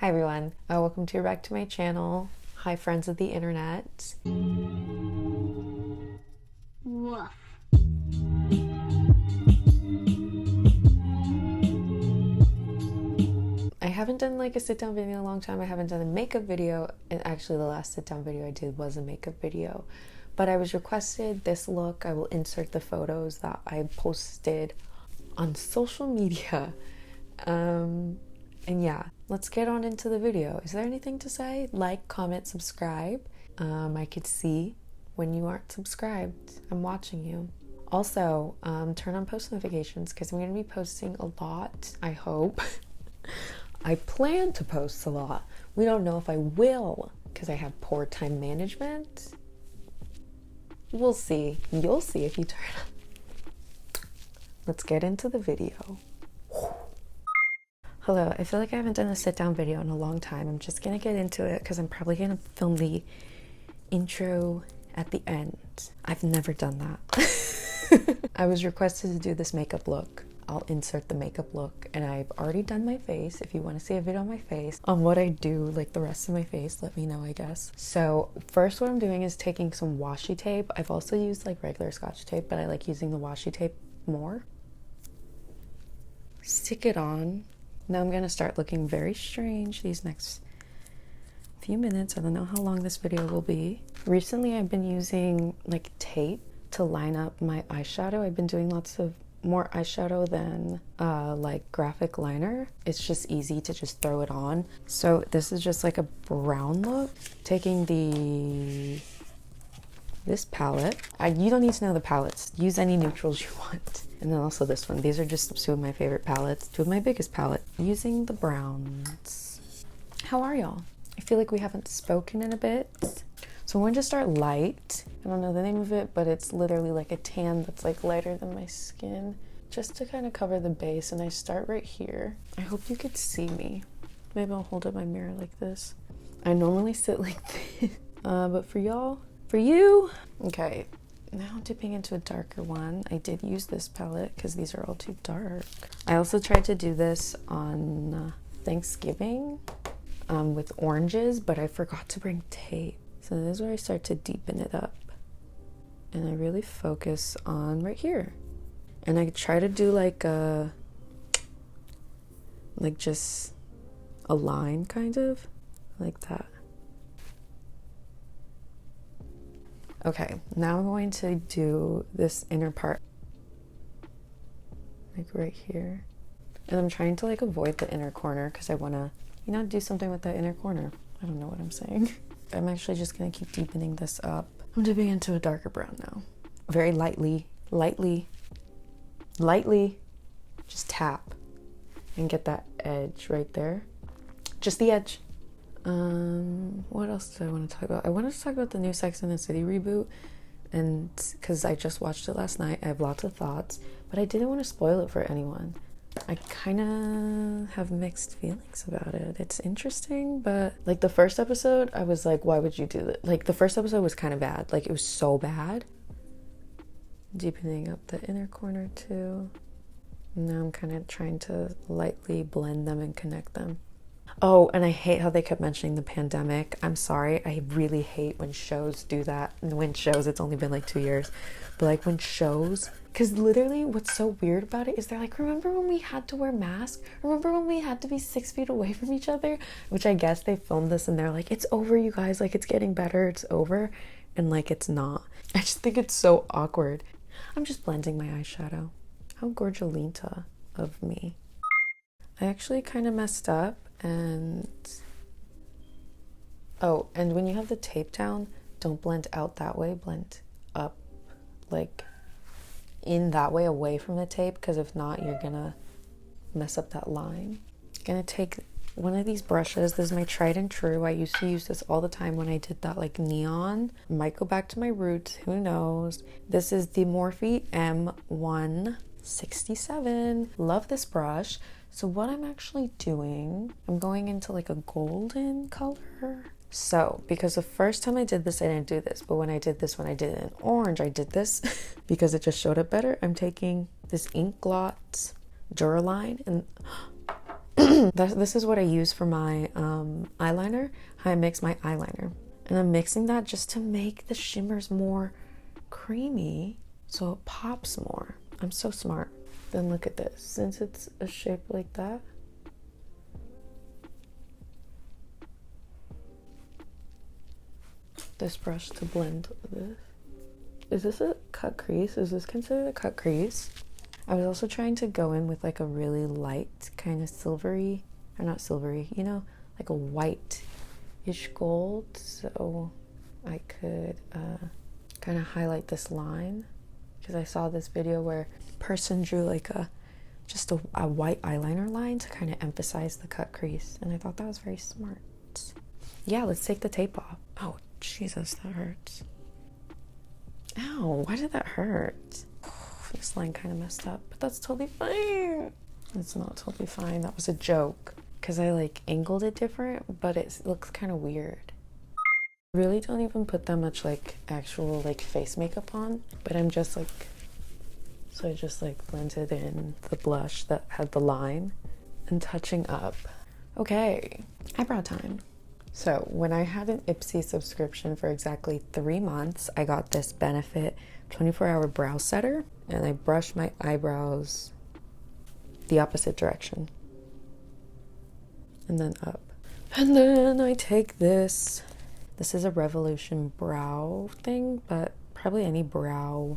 Hi everyone, welcome back to my channel. Hi friends of the internet. Woof. I haven't done like a sit down video in a long time. I haven't done a makeup video, and actually the last sit down video I did was a makeup video. But I was requested this look. I will insert the photos that I posted on social media. And yeah, let's get on into the video. Is there anything to say? Like, comment, subscribe. I could see when you aren't subscribed. I'm watching you. Also, turn on post notifications because I'm going to be posting a lot, I hope. I plan to post a lot. We don't know if I will because I have poor time management. We'll see. You'll see if you turn on. Let's get into the video. Hello, I feel like I haven't done a sit down video in a long time. I'm just gonna get into it because I'm probably gonna film the intro at the end. I've never done that. I was requested to do this makeup look. I'll insert the makeup look, and I've already done my face. If you want to see a video on my face, on what I do, like the rest of my face, let me know, I guess. So first what I'm doing is taking some washi tape. I've also used like regular Scotch tape, but I like using the washi tape more. Stick it on. Now I'm going to start looking very strange these next few minutes. I don't know how long this video will be. Recently I've been using like tape to line up my eyeshadow. I've been doing lots of more eyeshadow than like graphic liner. It's just easy to just throw it on. So this is just like a brown look. Taking this palette. You don't need to know the palettes. Use any neutrals you want. And then also this one. These are just two of my favorite palettes. Two of my biggest palettes. Using the browns. How are y'all? I feel like we haven't spoken in a bit. So I'm going to start light. I don't know the name of it, but it's literally like a tan that's like lighter than my skin. Just to kind of cover the base. And I start right here. I hope you could see me. Maybe I'll hold up my mirror like this. I normally sit like this. But for y'all, for you. Okay, now dipping into a darker one. I did use this palette because these are all too dark. I also tried to do this on Thanksgiving with oranges, but I forgot to bring tape. So this is where I start to deepen it up. And I really focus on right here. And I try to do like just a line kind of, like that. Okay, now I'm going to do this inner part, like right here. And I'm trying to like avoid the inner corner because I want to, you know, do something with that inner corner. I don't know what I'm saying. I'm actually just going to keep deepening this up. I'm dipping into a darker brown now. Very lightly, just tap and get that edge right there. Just the edge. What else do I want to talk about? I wanted to talk about the new Sex and the City reboot, and because I just watched it last night, I have lots of thoughts, but I didn't want to spoil it for anyone. I kind of have mixed feelings about it. It's interesting, but like the first episode, I was like, why would you do that? Like the first episode was kind of bad. Like it was so bad. Deepening up the inner corner too. Now I'm kind of trying to lightly blend them and connect them. Oh, and I hate how they kept mentioning the pandemic. I'm sorry. I really hate when shows do that. And when shows, it's only been like 2 years. But like when shows, because literally what's so weird about it is they're like, remember when we had to wear masks? Remember when we had to be 6 feet away from each other? Which I guess they filmed this and they're like, it's over, you guys. Like it's getting better. It's over. And like it's not. I just think it's so awkward. I'm just blending my eyeshadow. How gorgeous of me. I actually kind of messed up. And oh, and when you have the tape down, don't blend out that way, blend up like in that way away from the tape, because if not you're gonna mess up that line. Gonna take one of these brushes. This is my tried and true. I used to use this all the time when I did that like neon. Might go back to my roots, who knows. This is the Morphe M167. Love this brush. So what I'm actually doing, I'm going into like a golden color. So, because the first time I did this, I didn't do this. But when I did this, when I did it in orange, I did this because it just showed up better. I'm taking this ink blot Duraline and This is what I use for my eyeliner, how I mix my eyeliner. And I'm mixing that just to make the shimmers more creamy so it pops more. I'm so smart. Then look at this. Since it's a shape like that, this brush to blend this. Is this a cut crease? Is this considered a cut crease? I was also trying to go in with like a really light kind of silvery, or not silvery, you know, like a white-ish gold, so I could kind of highlight this line, because I saw this video where a person drew like just a white eyeliner line to kind of emphasize the cut crease, and I thought that was very smart. Yeah, let's take the tape off. Oh, Jesus, that hurts. Ow, why did that hurt? This line kind of messed up, but that's totally fine. It's not totally fine. That was a joke because I like angled it different, but it looks kind of weird. I really don't even put that much like actual like face makeup on, but I'm just like, so I just like blended in the blush that had the line and touching up. Okay, eyebrow time. So when I had an Ipsy subscription for exactly 3 months, I got this Benefit 24-hour brow setter, and I brushed my eyebrows the opposite direction and then up. And then I take this. This is a Revolution brow thing, but probably any brow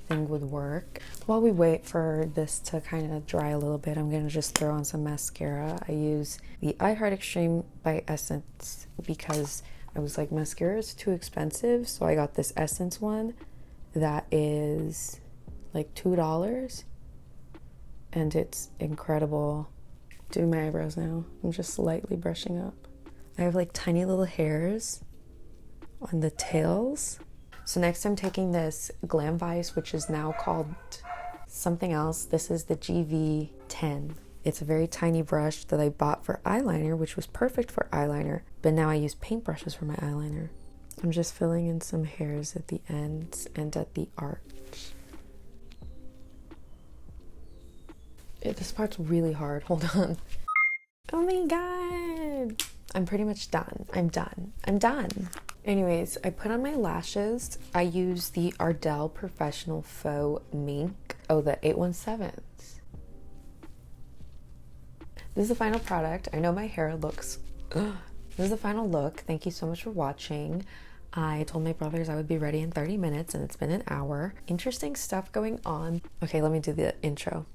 thing would work. While we wait for this to kind of dry a little bit, I'm gonna just throw on some mascara. I use the I Heart Extreme by Essence because I was like, mascara is too expensive, so I got this Essence one that is like $2, and it's incredible. Doing my eyebrows now. I'm just slightly brushing up. I have like tiny little hairs on the tails. So next I'm taking this Glam Vice, which is now called something else. This is the GV10. It's a very tiny brush that I bought for eyeliner, which was perfect for eyeliner, but now I use paintbrushes for my eyeliner. I'm just filling in some hairs at the ends and at the arch. This part's really hard. Hold on. Oh my god. I'm pretty much done. I'm done. Anyways, I put on my lashes. I use the Ardell Professional Faux Mink. Oh, the 817s. This is the final product. I know my hair looks... This is the final look. Thank you so much for watching. I told my brothers I would be ready in 30 minutes, and it's been an hour. Interesting stuff going on. Okay, let me do the intro.